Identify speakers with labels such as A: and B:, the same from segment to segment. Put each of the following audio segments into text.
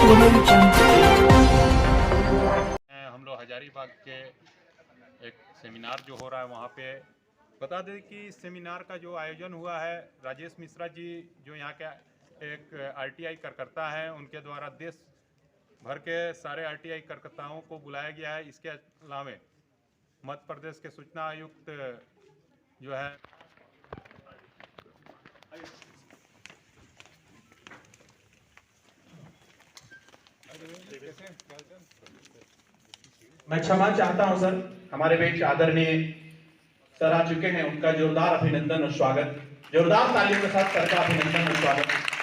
A: हम लोग हजारीबाग के एक सेमिनार जो हो रहा है वहाँ पे बता दें कि इस सेमिनार का जो आयोजन हुआ है, राजेश मिश्रा जी जो यहाँ के एक आरटीआई कार्यकर्ता हैं, उनके द्वारा देश भर के सारे आरटीआई कार्यकर्ताओं को बुलाया गया है। इसके अलावा मध्य प्रदेश के सूचना आयुक्त जो है
B: मैं क्षमा चाहता हूं सर, हमारे बीच आदरणीय सर आ चुके हैं, उनका जोरदार अभिनंदन और स्वागत, जोरदार तालियों के साथ सर का अभिनंदन और स्वागत।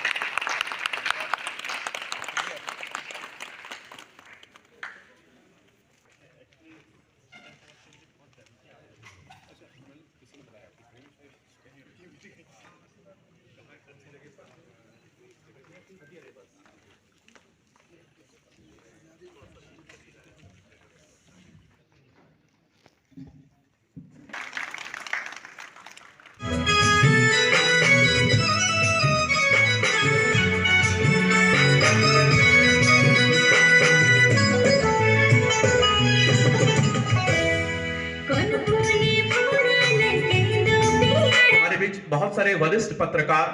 B: बहुत सारे वरिष्ठ पत्रकार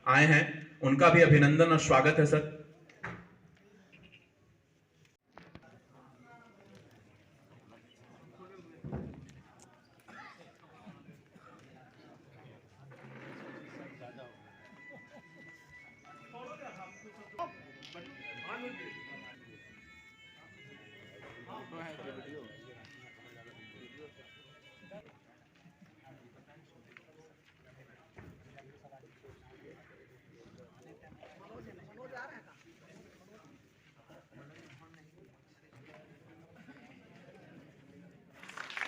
B: आए हैं, उनका भी अभिनंदन और स्वागत है सर।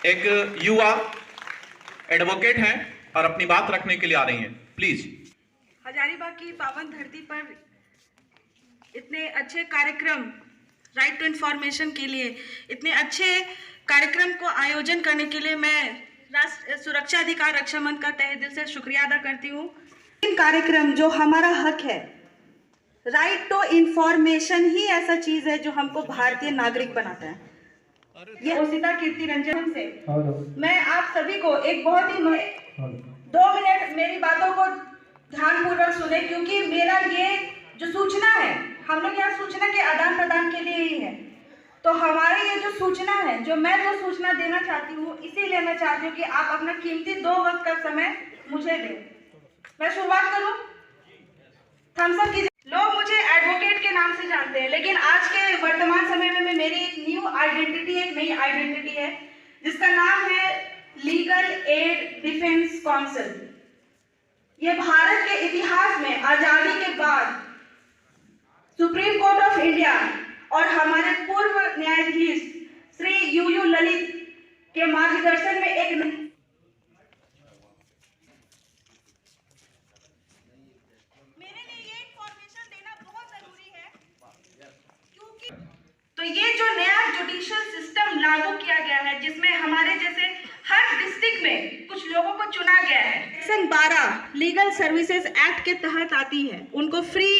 B: एक युवा एडवोकेट हैं और अपनी बात रखने के लिए आ रही हैं, प्लीज।
C: हजारीबाग की पावन धरती पर इतने अच्छे कार्यक्रम, राइट टू इंफॉर्मेशन के लिए इतने अच्छे कार्यक्रम को आयोजन करने के लिए मैं राष्ट्रीय सुरक्षा अधिकार रक्षा मंच का तहे दिल से शुक्रिया अदा करती हूँ। इन कार्यक्रम जो हमारा हक है, राइट टू इंफॉर्मेशन ही ऐसा चीज है जो हमको भारतीय नागरिक बनाता है। ये ओसिता कीर्ति रंजन से मैं आप सभी को एक बहुत ही 2 मिनट मेरी बातों को ध्यानपूर्वक सुने, क्योंकि मेरा ये जो सूचना है, हम लोग यहाँ सूचना के आदान प्रदान के लिए ही है। तो हमारी ये जो सूचना है, जो मैं जो सूचना देना चाहती हूँ, इसीलिए मैं चाहती हूँ कि आप अपना कीमती 2 वक्त का समय मुझे दें। मैं शुरुआत करूँ? थम्स अप कीजिए। लोग मुझे एडवोकेट के नाम से जानते हैं, लेकिन आज के वर्तमान समय में मेरी एक न्यू आइडेंटिटी, एक नई आइडेंटिटी है जिसका नाम है लीगल एड डिफेंस काउंसिल। ये भारत के इतिहास में आजादी के बाद सुप्रीम कोर्ट ऑफ इंडिया और हमारे पूर्व न्यायाधीश श्री यू ललित के मार्गदर्शन में एक तो ये जो नया जुडिशियल सिस्टम लागू किया गया है, जिसमें हमारे जैसे हर डिस्ट्रिक्ट में कुछ लोगों को चुना गया है, सेक्शन 12 लीगल सर्विसेज एक्ट के तहत आती है, उनको फ्री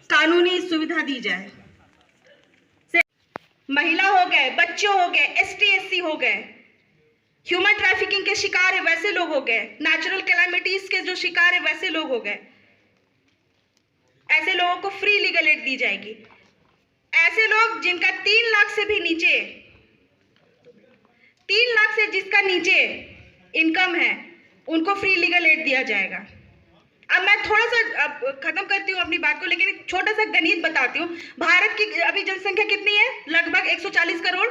C: कानूनी सुविधा दी जाए। महिला हो गए, बच्चे हो गए, ST/SC हो गए, ह्यूमन ट्रैफिकिंग के शिकार है वैसे लोग हो गए, नेचुरल कैलामिटीज के जो शिकार है वैसे लोग हो गए, ऐसे लोगों को फ्री लीगल एड दी जाएगी। ऐसे लोग जिनका 3 लाख से भी नीचे, 3 लाख से जिसका नीचे इनकम है, उनको फ्री लीगल एड दिया जाएगा। अब मैं थोड़ा सा खत्म करती हूँ अपनी बात को, लेकिन एक छोटा सा गणित बताती हूँ। भारत की अभी जनसंख्या कितनी है? लगभग 140 करोड़।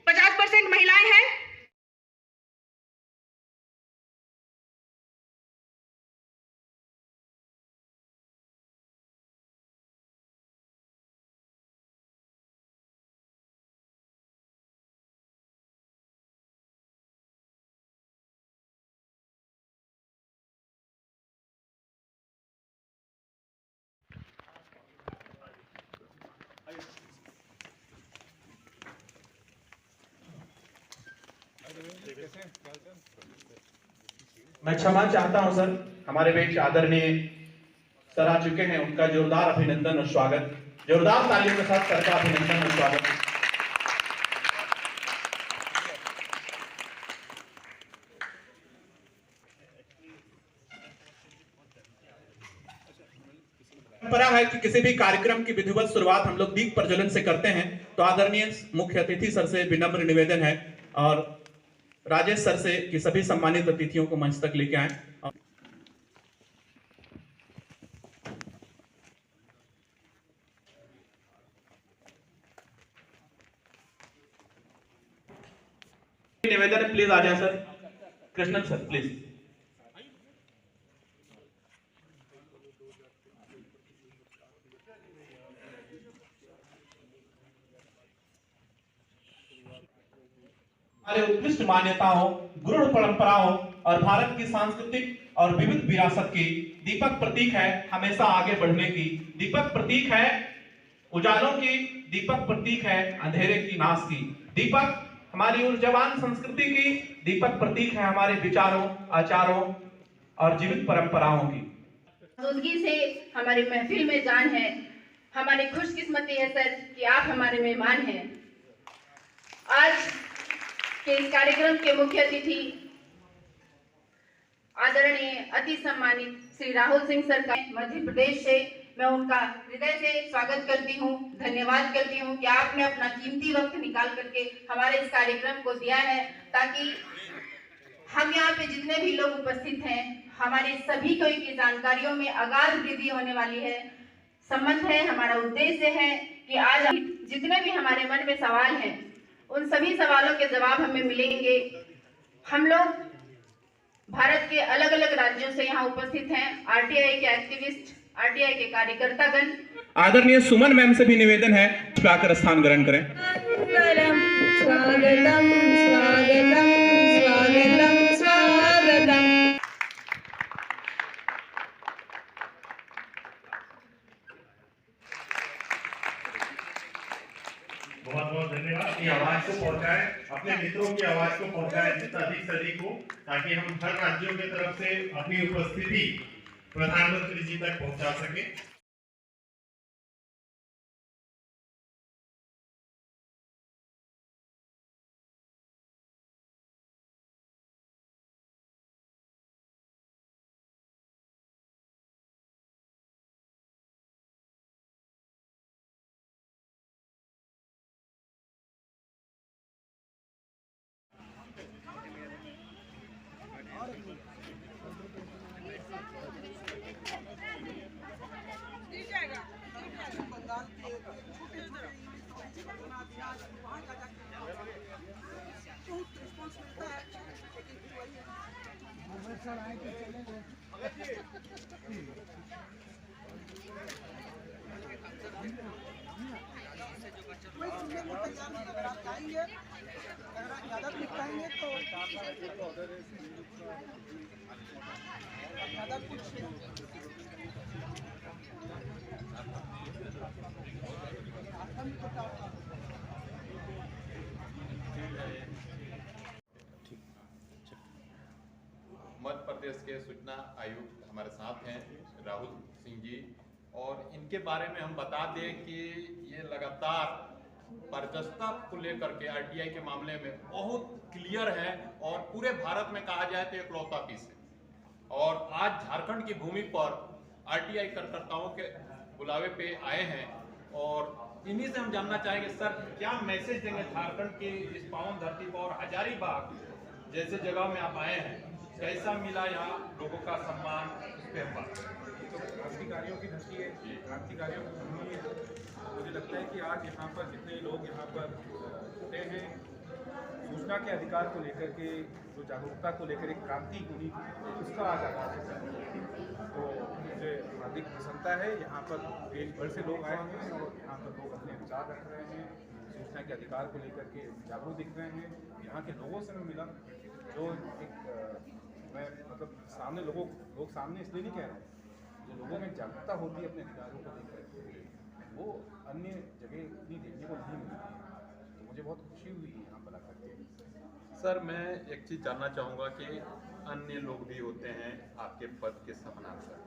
C: 50% महिलाएं हैं।
B: मैं क्षमा चाहता हूं सर, हमारे बीच आदरणीय सर आ चुके हैं, उनका जोरदार अभिनंदन और स्वागत। जोरदार तालियों के साथ सर का अभिनंदन और स्वागत। परंपरा है कि किसी भी कार्यक्रम की विधिवत शुरुआत हम लोग दीप प्रज्वलन से करते हैं, तो आदरणीय मुख्य अतिथि सर से विनम्र निवेदन है और राजेश सर से कि सभी सम्मानित अतिथियों को मंच तक लेके आए। निवेदन है, प्लीज आ जाए सर। Krishnan sir please. हमारे उत्कृष्ट मान्यताओं, गुरु परंपराओं और भारत की सांस्कृतिक और विविध विरासत की दीपक प्रतीक है हमेशा आगे बढ़ने की। दीपक प्रतीक है उजालों की, दीपक प्रतीक है अंधेरे की नाश की। दीपक हमारी ऊर्जावान संस्कृति की, दीपक प्रतीक है हमारे विचारों, आचारों और जीवित परंपराओं की।
D: मौजूदगी से हमारी महफिल में जान है। हमारी खुशकिस्मती है सर कि आप हमारे मेहमान हैं। आज के इस कार्यक्रम के मुख्य अतिथि आदरणीय अति सम्मानित श्री राहुल सिंह सर का मध्य प्रदेश से मैं उनका हृदय से स्वागत करती हूँ, धन्यवाद करती हूँ कि आपने अपना कीमती वक्त निकाल करके हमारे इस कार्यक्रम को दिया है, ताकि हम यहाँ पे जितने भी लोग उपस्थित हैं हमारे सभी को की जानकारियों में अगाध वृद्धि होने वाली है। संबंध है, हमारा उद्देश्य है कि आज जितने भी हमारे मन में सवाल हैं उन सभी सवालों के जवाब हमें मिलेंगे। हम लोग भारत के अलग अलग राज्यों से यहाँ उपस्थित हैं, आरटीआई के एक्टिविस्ट, आरटीआई के कार्यकर्तागण।
B: आदरणीय सुमन मैम से भी निवेदन है आकर स्थान ग्रहण करें।
D: स्वागतम स्वागतम स्वागतम स्वागतम।
E: बहुत बहुत धन्यवाद। अपनी आवाज को पहुंचाए, अपने मित्रों की आवाज को पहुंचाए जितना अधिक से अधिक हो, ताकि हम हर राज्यों की तरफ से अपनी उपस्थिति प्रधानमंत्री जी तक पहुंचा सके।
A: मध्य प्रदेश के सूचना आयुक्त हमारे साथ हैं राहुल सिंह जी, और इनके बारे में हम बता दें कि ये लगातार पारदर्शिता को लेकर के आरटीआई के मामले में बहुत क्लियर है और पूरे भारत में कहा जाए तो इकलौता पीस है। और आज झारखंड की भूमि पर आरटीआई कार्यकर्ताओं के बुलावे पे आए हैं और इन्हीं से हम जानना चाहेंगे सर क्या मैसेज देंगे झारखंड की इस पावन धरती पर और हजारीबाग जैसे जगह में आप आए हैं, कैसा मिला यहाँ लोगों का सम्मान, इस पे हम बात करें।
F: तो क्रांतिकारियों की धरती है, क्रांतिकारियों की भूमि है। मुझे लगता है कि आज यहाँ पर जितने लोग यहाँ पर जुटे हैं, सूचना के अधिकार को लेकर के जो जागरूकता को लेकर एक क्रांति हुई उसका आज आगाज है। तो मुझे हार्दिक प्रसन्नता है, यहाँ पर देश भर से लोग आए हैं और यहाँ पर लोग अपने विचार रख रहे हैं, सूचना के अधिकार को लेकर के जागरूक दिख रहे हैं। यहाँ के लोगों से मैं मिला जो एक मैं मतलब सामने लोग सामने इसलिए नहीं कह रहे हैं, जो लोगों में जागरूकता होती है अपने अधिकारों को लेकर वो अन्य जगह इतनी देखने को नहीं मिलती है। तो मुझे बहुत खुशी हुई यहाँ पर आकर के।
A: सर मैं एक चीज़ जानना चाहूँगा कि अन्य लोग भी होते हैं आपके पद के समानांतर,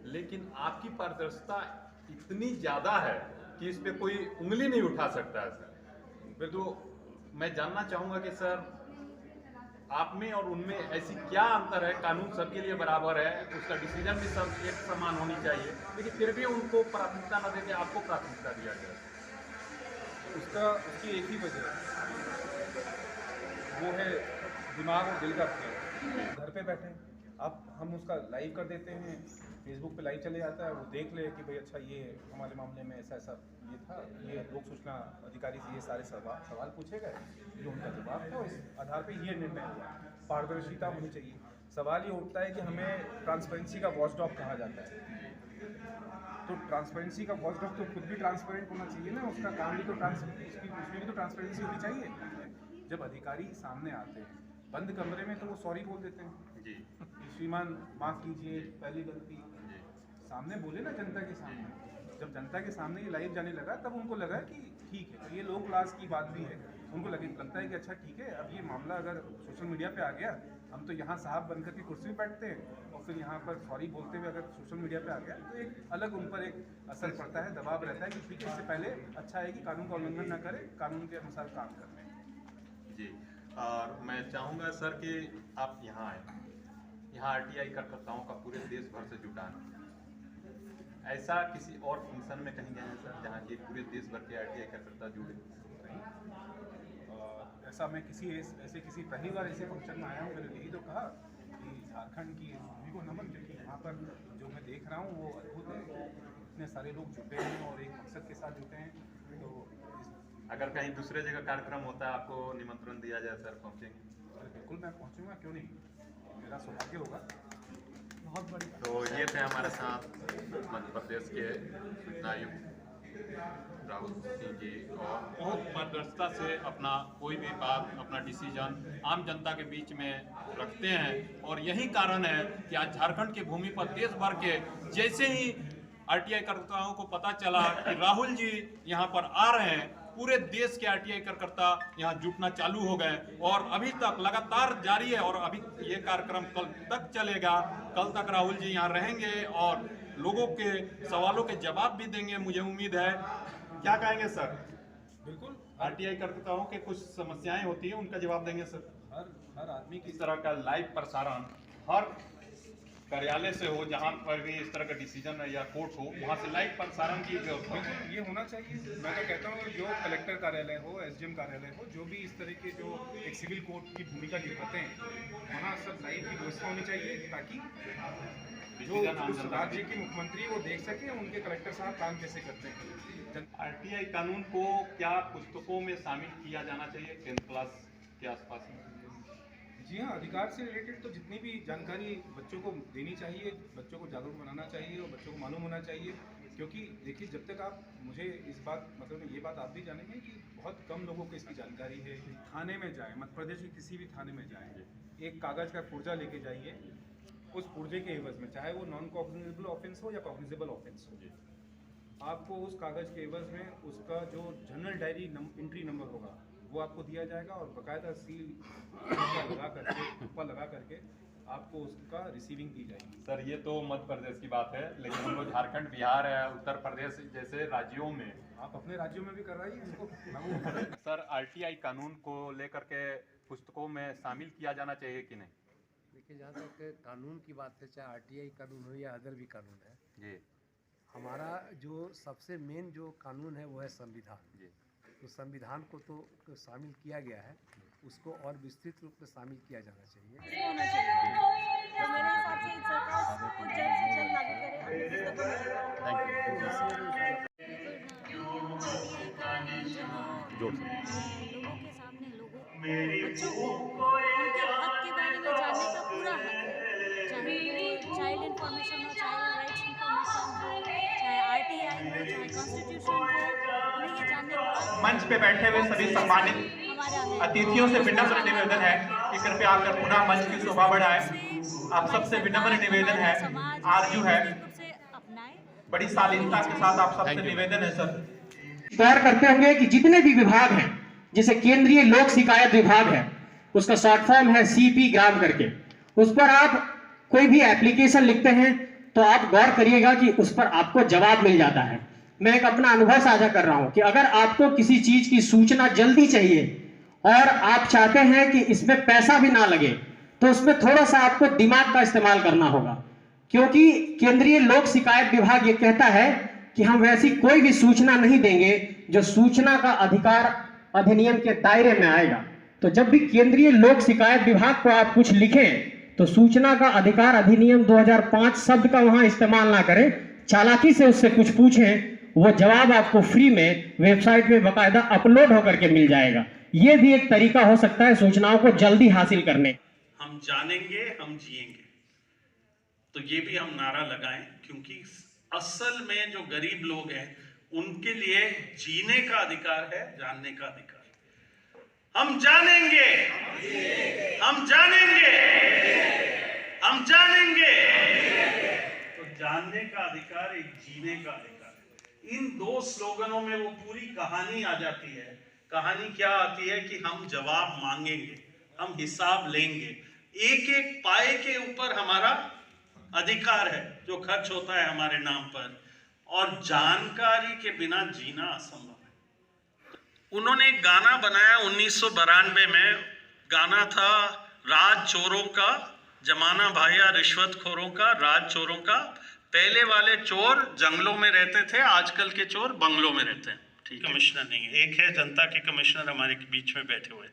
A: लेकिन आपकी पारदर्शिता इतनी ज़्यादा है कि इस पे कोई उंगली नहीं उठा सकता है सर। फिर तो मैं जानना चाहूँगा कि सर आप में और उनमें ऐसी क्या अंतर है? कानून सबके लिए बराबर है, उसका डिसीजन भी सब एक समान होनी चाहिए, लेकिन फिर भी उनको प्राथमिकता न देके आपको प्राथमिकता दिया गया।
F: उसकी एक ही वजह है, वो है दिमाग और दिल का खेल। घर पे बैठे अब हम उसका लाइव कर देते हैं, फेसबुक पे लाइव चले जाता है, वो देख ले कि भाई अच्छा ये हमारे मामले में ऐसा ऐसा ये था, ये लोक सूचना अधिकारी से ये सारे सवाल पूछे गए, जो उनका जवाब था उस आधार पे ये निर्णय हुआ। पारदर्शिता होनी चाहिए। सवाल ये उठता है कि हमें ट्रांसपेरेंसी का वॉचडॉग कहा जाता है, तो ट्रांसपेरेंसी का वॉचडॉग तो खुद भी ट्रांसपेरेंट होना चाहिए ना, उसका काम भी तो उसमें भी तो ट्रांसपेरेंसी होनी चाहिए। जब अधिकारी सामने आते हैं बंद कमरे में तो वो सॉरी बोल देते हैं जी, श्रीमान माफ़ कीजिए पहली गलती, सामने बोले ना जनता के सामने। जब जनता के सामने ये लाइव जाने लगा तब उनको लगा कि ठीक है, ये लो क्लास की बात भी है, उनको लगता है कि अच्छा ठीक है, अब ये मामला अगर सोशल मीडिया पे आ गया, हम तो यहाँ साहब बनकर के कुर्सी पे बैठते हैं और फिर यहाँ पर सॉरी बोलते हुए अगर सोशल मीडिया पे आ गया तो एक अलग उन पर एक असर पड़ता है, दबाव रहता है कि ठीक है, इससे पहले अच्छा है कि कानून का उल्लंघन न करें, कानून के अनुसार काम कर लें।
A: जी, और मैं चाहूँगा सर कि आप यहाँ आए, यहाँ आरटीआई कार्यकर्ताओं का पूरे देश भर से जुटान, ऐसा किसी और फंक्शन में कहीं गए हैं सर जहाँ की पूरे देश भर के आरटीआई कार्यकर्ता जुड़े?
F: ऐसा मैं किसी पहली बार ऐसे फंक्शन में आया हूँ। मैंने यही तो कहा कि झारखंड की भूमि को नमन, क्योंकि यहाँ पर जो मैं देख रहा हूँ वो अद्भुत है, इतने सारे लोग जुटे हैं और एक मकसद के साथ जुटे हैं। तो
A: अगर कहीं दूसरे जगह कार्यक्रम होता है आपको निमंत्रण दिया जाए सर, पहुँचेंगे?
F: बिल्कुल मैं पहुँचूँगा, क्यों नहीं, मेरा सौभाग्य होगा। बहुत बढ़िया।
A: तो ये थे हमारे साथ मध्य प्रदेश के सूचना आयुक्त राहुल सिंह जी, और बहुत पारदर्शिता से अपना कोई भी बात, अपना डिसीजन आम जनता के बीच में रखते हैं। और यही कारण है कि आज झारखंड की भूमि पर देश भर के जैसे ही आरटीआई कार्यकर्ताओं को पता चला कि राहुल जी यहाँ पर आ रहे हैं, पूरे देश के आरटीआई कार्यकर्ता यहाँ जुटना चालू हो गए और अभी तक लगातार जारी है। और अभी ये कार्यक्रम कल तक चलेगा, कल तक राहुल जी यहाँ रहेंगे और लोगों के सवालों के जवाब भी देंगे, मुझे उम्मीद है। क्या कहेंगे सर?
F: बिल्कुल,
A: आरटीआई कार्यकर्ताओं के कुछ समस्याएं होती हैं, उनका जवाब देंगे सर।
F: हर आदमी की
A: इस तरह का लाइव प्रसारण हर कार्यालय से हो, जहाँ पर भी इस तरह का डिसीजन है या कोर्ट हो, वहाँ से लाइव प्रसारण की व्यवस्था
F: ये होना चाहिए। मैं तो कहता हूँ जो कलेक्टर कार्यालय हो, एसडीएम कार्यालय हो, जो भी इस तरह के जो एक सिविल कोर्ट की भूमिका निभाते हैं, वहाँ सब लाइव की व्यवस्था होनी चाहिए, ताकि जो उस राज्य के मुख्यमंत्री वो देख सके उनके कलेक्टर साहब काम कैसे करते हैं।
A: आरटीआई कानून को क्या पुस्तकों में शामिल किया जाना चाहिए 10th क्लास के आसपास में?
F: जी हाँ, अधिकार से रिलेटेड तो जितनी भी जानकारी बच्चों को देनी चाहिए, बच्चों को जागरूक बनाना चाहिए और बच्चों को मालूम होना चाहिए। क्योंकि देखिए, जब तक आप मुझे इस बात मतलब ये बात आप भी जानेंगे कि बहुत कम लोगों को इसकी जानकारी है। थाने में जाएं, मध्य प्रदेश के किसी भी थाने में जाएं, एक कागज़ का पुर्जा लेके जाइए, उस पुर्जे के एवज में, चाहे वो नॉन कॉग्निजेबल ऑफेंस हो या कॉग्निजेबल ऑफेंस हो, आपको उस कागज़ के एवज में उसका जो जनरल डायरी एंट्री नंबर होगा वो आपको दिया जाएगा और बाकायदा सील लगा करके, टुप्पा लगा करके आपको उसका रिसीविंग की जाएगी।
A: सर, ये तो मध्य प्रदेश की बात है, लेकिन हम लोग झारखंड, बिहार, उत्तर प्रदेश जैसे राज्यों में,
F: आप अपने राज्यों में भी करवाइए इसको।
A: सर, आरटीआई कानून को लेकर के पुस्तकों में शामिल किया जाना चाहिए कि नहीं?
G: देखिए, जहाँ तक कानून की बात है, चाहे आरटीआई कानून हो या अदर भी कानून है
A: जी,
G: हमारा जो सबसे मेन जो कानून है वो है संविधान
A: जी।
G: तो संविधान को तो शामिल किया गया है, उसको और विस्तृत रूप में शामिल किया जाना चाहिए।
C: होना चाहिए, तो मेरे हिसाब से सरकार को जल्द से जल्द लागू करे।
A: जोड़
H: लोगों के सामने बच्चों को उनके हक के बारे में जानने का पूरा हक है, चाहे वो चाइल्ड इंफॉर्मेशन हो, चाइल्ड राइट्स इंफॉर्मेशन हो, चाहे आरटीआई हो, चाहे कॉन्स्टिट्यूशन हो, उन्हें ये जानने का।
B: मंच पे बैठे हुए सभी सम्मानित अतिथियों से विनम्र निवेदन है कि कृपया आकर पुनः मंच की शोभा बढ़ाएं। आप सबसे विनम्र निवेदन है, आरजू है, बड़ी शालीनता के साथ आप सबसे निवेदन है सर।
I: गौर करते होंगे कि जितने भी विभाग हैं, जैसे केंद्रीय लोक शिकायत विभाग है, उसका शॉर्ट फॉर्म है CP ग्राम करके, उस पर आप कोई भी एप्लीकेशन लिखते हैं तो आप गौर करिएगा कि उस पर आपको जवाब मिल जाता है। मैं एक अपना अनुभव साझा कर रहा हूं कि अगर आपको किसी चीज की सूचना जल्दी चाहिए और आप चाहते हैं कि इसमें पैसा भी ना लगे, तो उसमें थोड़ा सा आपको दिमाग का इस्तेमाल करना होगा, क्योंकि केंद्रीय लोक शिकायत विभाग ये कहता है कि हम वैसी कोई भी सूचना नहीं देंगे जो सूचना का अधिकार अधिनियम के दायरे में आएगा। तो जब भी केंद्रीय लोक शिकायत विभाग को आप कुछ लिखें तो सूचना का अधिकार अधिनियम 2005 शब्द का वहां इस्तेमाल ना करें, चालाकी से उससे कुछ पूछें, वो जवाब आपको फ्री में वेबसाइट पे बकायदा अपलोड होकर के मिल जाएगा। ये भी एक तरीका हो सकता है सूचनाओं को जल्दी हासिल करने।
J: हम जानेंगे, हम जिएंगे, तो ये भी हम नारा लगाएं, क्योंकि असल में जो गरीब लोग हैं उनके लिए जीने का अधिकार है, जानने का अधिकार। हम जानेंगे, हम जानेंगे, हम जानेंगे, तो जानने का अधिकार एक जीने का अधिकार। इन दो स्लोगनों में वो पूरी कहानी आ जाती है। कहानी क्या आती है कि हम जवाब मांगेंगे, हम हिसाब लेंगे, एक एक पाए के ऊपर हमारा अधिकार है जो खर्च होता है हमारे नाम पर, और जानकारी के बिना जीना असंभव है। उन्होंने एक गाना बनाया 1992 में, गाना था राज चोरों का जमाना भाया रिश्वतखोरों का, राज चोरों का। पहले वाले चोर जंगलों में रहते थे, आजकल के चोर बंगलों में रहते हैं। ठीक, कमिश्नर नहीं है, एक है जनता के कमिश्नर हमारे बीच में बैठे हुए,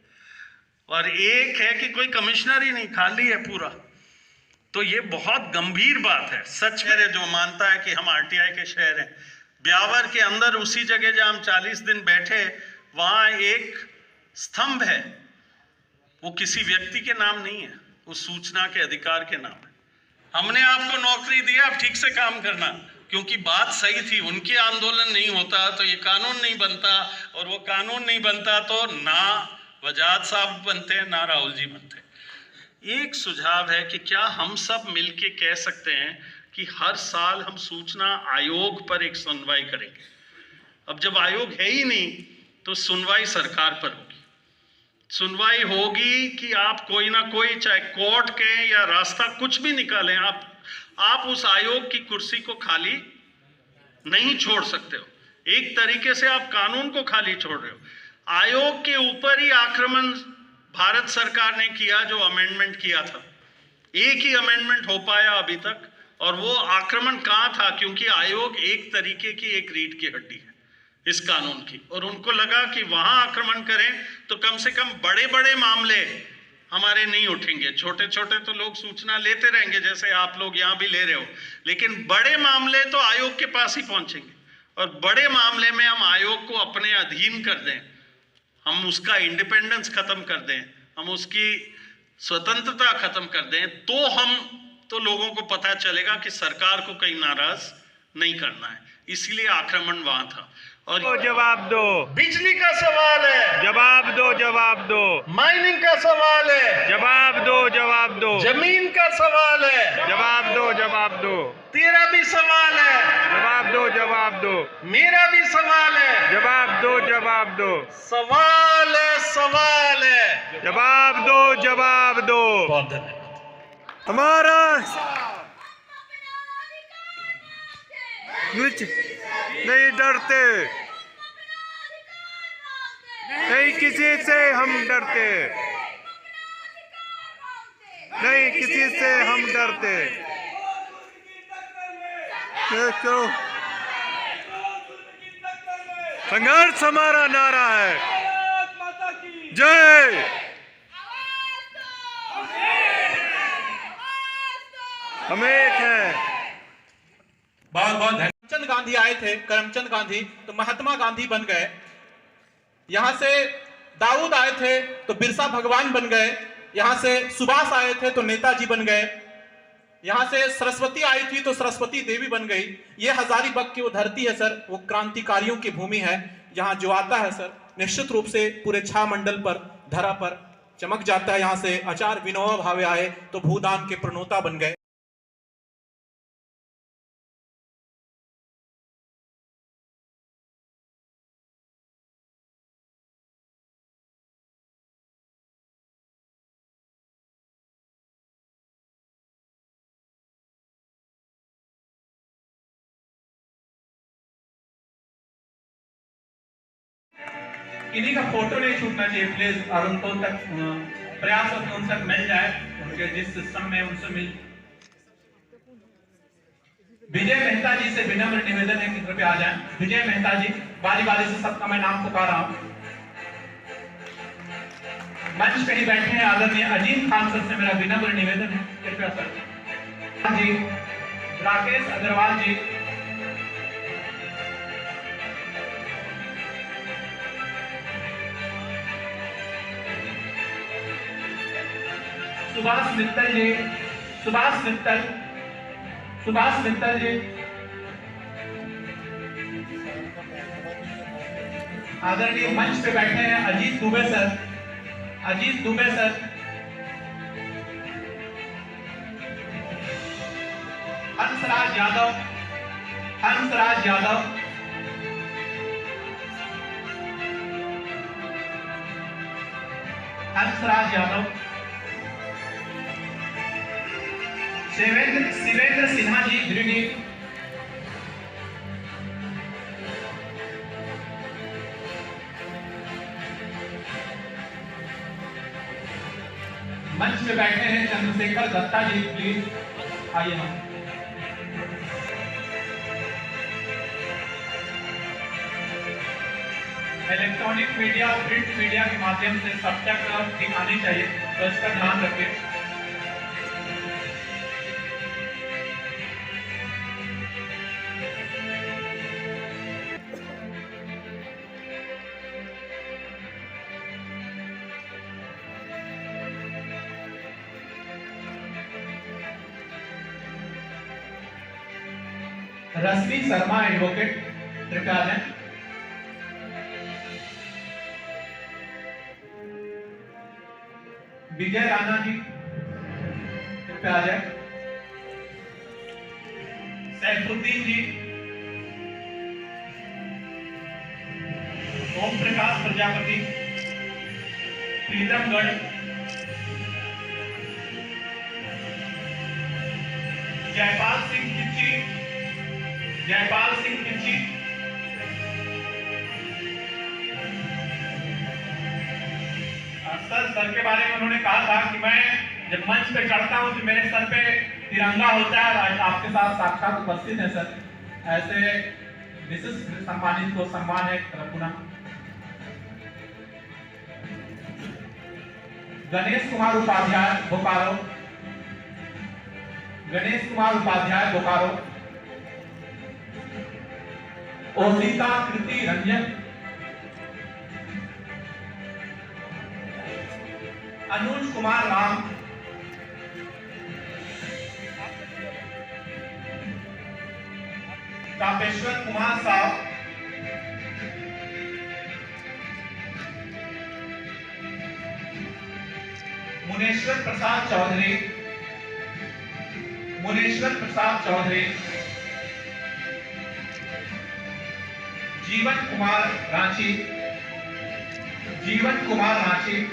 J: और एक है कि कोई कमिश्नर ही नहीं, खाली है पूरा। तो ये बहुत गंभीर बात है। सच है जो मानता है कि हम आरटीआई के शहर हैं। ब्यावर के अंदर उसी जगह जहां हम 40 दिन बैठे, वहां एक स्तंभ है, वो किसी व्यक्ति के नाम नहीं है, वो सूचना के अधिकार के नाम है। हमने आपको नौकरी दी, आप ठीक से काम करना, क्योंकि बात सही थी। उनके आंदोलन नहीं होता तो ये कानून नहीं बनता, और वो कानून नहीं बनता तो ना वजाद साहब बनते, ना राहुल जी बनते। एक सुझाव है कि क्या हम सब मिलके कह सकते हैं कि हर साल हम सूचना आयोग पर एक सुनवाई करेंगे। अब जब आयोग है ही नहीं तो सुनवाई सरकार पर होगी। सुनवाई होगी कि आप कोई ना कोई, चाहे कोर्ट के या रास्ता कुछ भी निकालें, आप उस आयोग की कुर्सी को खाली नहीं छोड़ सकते हो। एक तरीके से आप कानून को खाली छोड़ रहे हो। आयोग के ऊपर ही आक्रमण भारत सरकार ने किया, जो अमेंडमेंट किया था। एक ही अमेंडमेंट हो पाया अभी तक, और वो आक्रमण कहाँ था? क्योंकि आयोग एक तरीके की एक रीढ़ की हड्डी है इस कानून की, और उनको लगा कि वहां आक्रमण करें तो कम से कम बड़े बड़े मामले हमारे नहीं उठेंगे। छोटे छोटे तो लोग सूचना लेते रहेंगे, जैसे आप लोग यहाँ भी ले रहे हो, लेकिन बड़े मामले तो आयोग के पास ही पहुंचेंगे, और बड़े मामले में हम आयोग को अपने अधीन कर दें, हम उसका इंडिपेंडेंस खत्म कर दें, हम उसकी स्वतंत्रता खत्म कर दें, तो लोगों को पता चलेगा कि सरकार को कहीं नाराज नहीं करना है। इसलिए आक्रमण वहां था। और
K: जवाब दो,
J: बिजली का सवाल है,
K: जवाब दो, जवाब दो,
J: माइनिंग का सवाल है,
K: जवाब दो, जवाब दो,
J: जमीन का सवाल है,
K: जवाब दो, जवाब दो,
J: तेरा भी सवाल है,
K: जवाब दो, जवाब दो,
J: मेरा भी सवाल है,
K: जवाब दो, जवाब दो,
J: सवाल है, सवाल है,
K: जवाब दो, जवाब दो।
J: बहुत धन्यवाद।
K: हमारा नहीं डरते, नहीं किसी से हम डरते, नहीं किसी से हम डरते। देखो, संघर्ष हमारा नारा है। जय। हम एक हैं।
B: बहुत बहुत धन्यवाद। करमचंद गांधी आए थे, करमचंद गांधी तो महात्मा गांधी बन गए। यहां से दाऊद आए थे तो बिरसा भगवान बन गए। यहां से सुभाष आए थे तो नेताजी बन गए। यहां से सरस्वती आई थी तो सरस्वती देवी बन गई। ये हजारीबाग की वो धरती है सर, वो क्रांतिकारियों की भूमि है। यहाँ जो आता है सर, निश्चित रूप से पूरे 6 मंडल पर, धरा पर चमक जाता है। यहाँ से आचार्य विनोबा भावे आए तो भूदान के प्रणोता बन गए। किन्हीं का फोटो नहीं छूटना चाहिए प्लीज, और उनको तक प्रयास हो कि उन तक मिल जाए, उनके जिस सिस्टम में उनसे मिल। विजय मेहता जी से विनम्र निवेदन है कि कृपया आ जाएं। विजय मेहता जी, बारी बारी से सबका मैं नाम पुकार रहा हूं। मंच पे ही बैठे हैं आदरणीय अजीम खान सर से मेरा विनम्र निवेदन है, कृपया सर जी। राकेश अग्रवाल जी, सुभाष मित्तल जी, सुभाष मित्तल जी, आदरणीय मंच पे बैठे हैं अजीत दुबे सर, अजीत दुबे सर, हंसराज यादव, हंसराज यादव, हंसराज यादव, शिवेंद्र सिन्हा जी द्विवेदी, मंच पे बैठे हैं चंद्रशेखर दत्ता जी, प्लीज आइए हम। इलेक्ट्रॉनिक मीडिया, प्रिंट मीडिया के माध्यम से सब तक ठीक आनी चाहिए, तो इसका ध्यान रखें। रश्मि शर्मा एडवोकेट, कृपया आ जाएं। विजय राणा जी, कृपया आ जाएं। सैफुद्दीन जी, ओम प्रकाश प्रजापति, प्रीतमगढ़, जयपाल सिंह किच्ची, जयपाल सिंह किच्ची, सर के बारे में उन्होंने कहा था कि मैं जब मंच पे चढ़ता हूं तो मेरे सर पे तिरंगा होता है, और आपके साथ साक्षात उपस्थित है सर। ऐसे विशिष्ट सम्मानित को सम्मान है पुनः। गणेश कुमार उपाध्याय बोकारो, गणेश कुमार उपाध्याय बोकारो, ओसिता कृति रंजन, अनुज कुमार राम, तापेश्वर कुमार साव, मुनेश्वर प्रसाद चौधरी, मुनेश्वर प्रसाद चौधरी, जीवन कुमार रांची, जीवन कुमार रांची,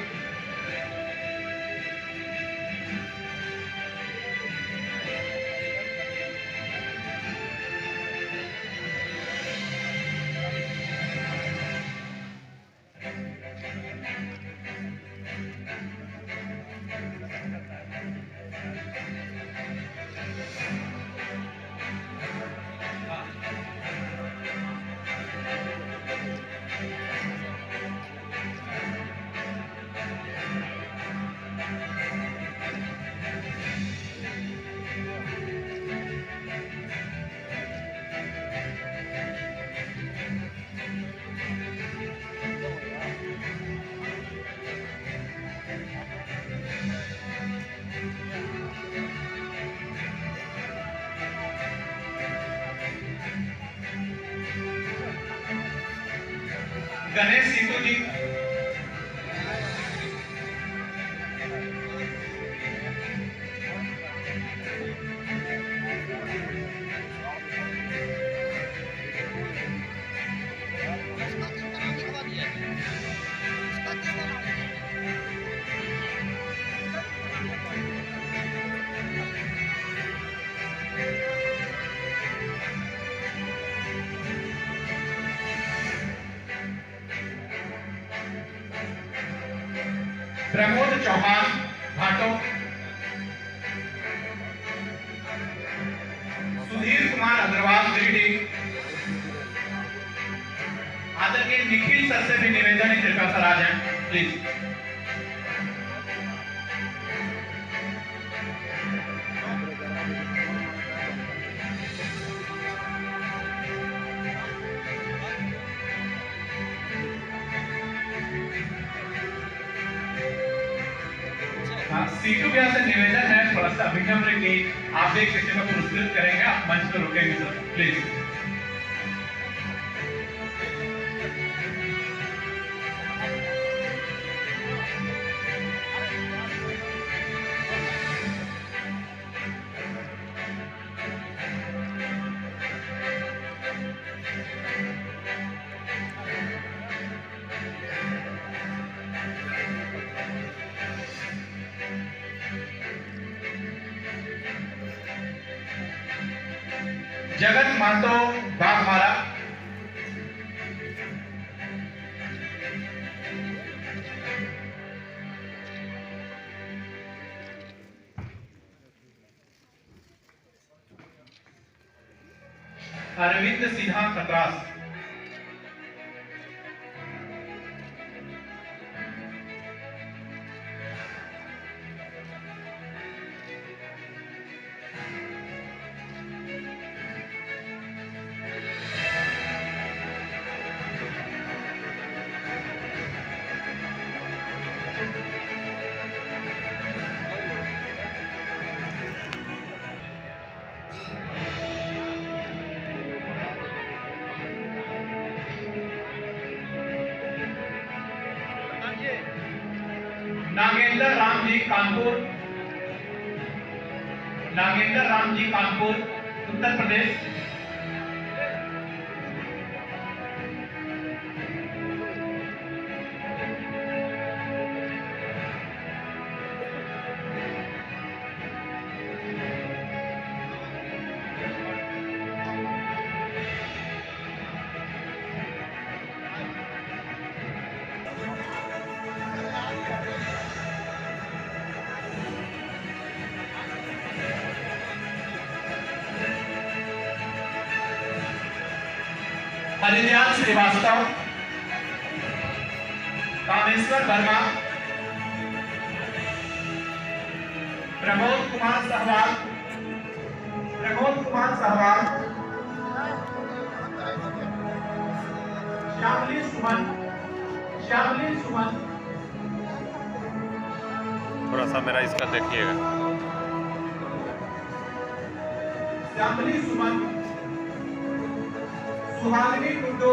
B: गणेश सीतू जी, प्रमोद चौहान घाटों, सुधीर कुमार अग्रवाल गिरिडीह। आदरणीय निखिल सर से भी निवेदन है, कृपया सर आ जाएं प्लीज। सीटू भैया से निवेदन है थोड़ा सा अभिनम्र कि आप एक किसी को पुरस्कृत करेंगे, आप मंच पर रुकेंगे सर प्लीज। जगत मातो बाघमारा, अरविंद सिन्हा खतरास, नागेंद्र राम जी कानपुर, नागेंद्र राम जी कानपुर उत्तर प्रदेश। हरिदयाल श्रीवास्तव, कामेश्वर वर्मा, प्रमोद कुमार सहवाल, प्रमोद कुमार सहवाल, श्यामली सुमन, श्यामली सुमन।
A: थोड़ा सा मेरा इसका देखिएगा।
B: श्यामली सुमन, सुहागिनी कुंडू,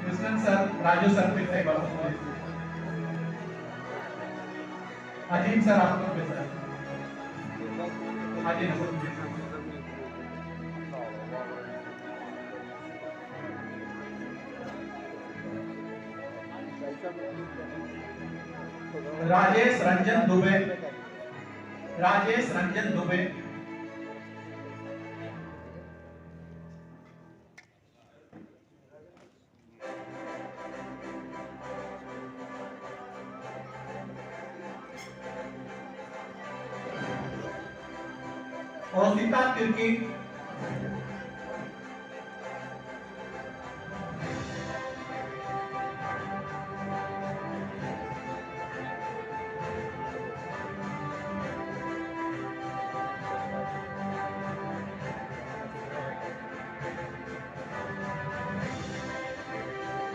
B: कृष्णन सर, राजू सर पे सही बात है। अजीम सर आपको पे सर, अजीम सर राजेश रंजन दुबे, राजेश रंजन दुबे, ओसिता तिर्की,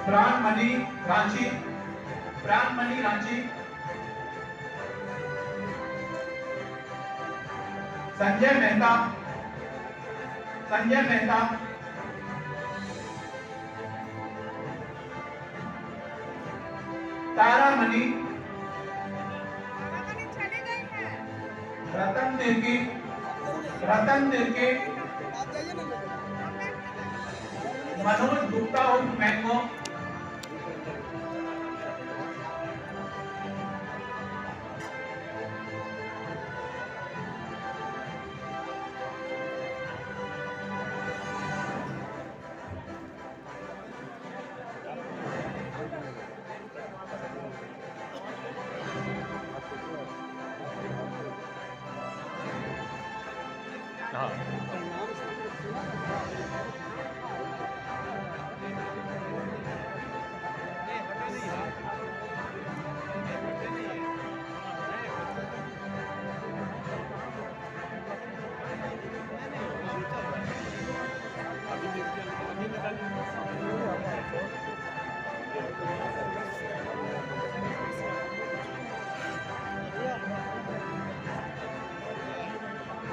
B: प्राणमणि रांची, प्राणमणि रांची, संजय मेहता, संजय मेहता, तारामणि, रतन तिर्की, रतन तिर्की, मनोज गुप्ता उर्फ मैंगो,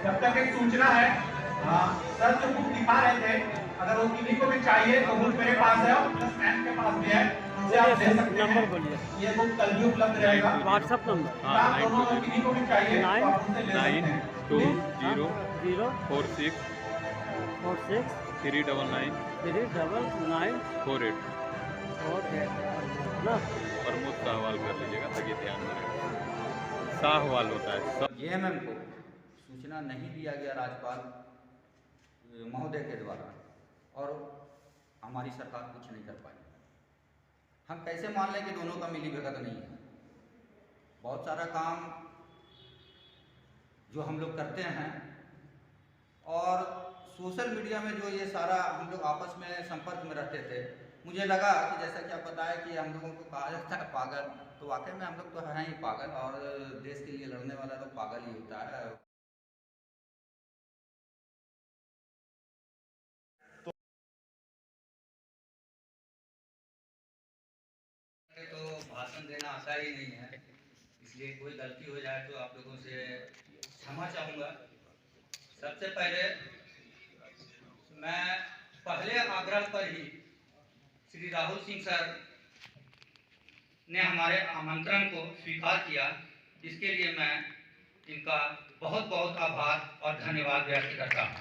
B: जब तक एक सूचना है, सर जो बुक दिखा रहे थे, अगर वो किसी को भी चाहिए तो बुक मेरे पास है और प्लस मैम के पास भी है, उसे आप दे सकते हैं। ये बुक कल भी उपलब्ध रहेगा।
L: व्हाट्सएप नंबर
B: दोनों अगर किसी को भी चाहिए तो आप उनसे ले सकते हैं।
A: 920046 399
L: 399
A: 48 प्रमोद साहवाल कर लीजिएगा ताकि ध्यान में रहे। साहवाल होता है।
M: जेएमएम को सूचना नहीं दिया गया राज्यपाल महोदय के द्वारा और हमारी सरकार कुछ नहीं कर पाई। हम कैसे मान लें कि दोनों का मिली भगत नहीं है। बहुत सारा काम जो हम लोग करते हैं और सोशल मीडिया में जो ये सारा हम लोग आपस में संपर्क में रहते थे, मुझे लगा कि जैसा कि आप बताया कि हम लोगों को कहा जाता है पागल, तो वाकई में हम लोग तो हैं ही पागल और देश के लिए लड़ने वाला तो पागल ही होता है। तो भाषण देना आता ही नहीं है, इसलिए कोई गलती हो जाए तो आप लोगों से क्षमा चाहूँगा। सबसे पहले मैं पहले आग्रह पर ही श्री राहुल सिंह सर ने हमारे आमंत्रण को स्वीकार किया, इसके लिए मैं इनका बहुत बहुत आभार और धन्यवाद व्यक्त करता हूँ।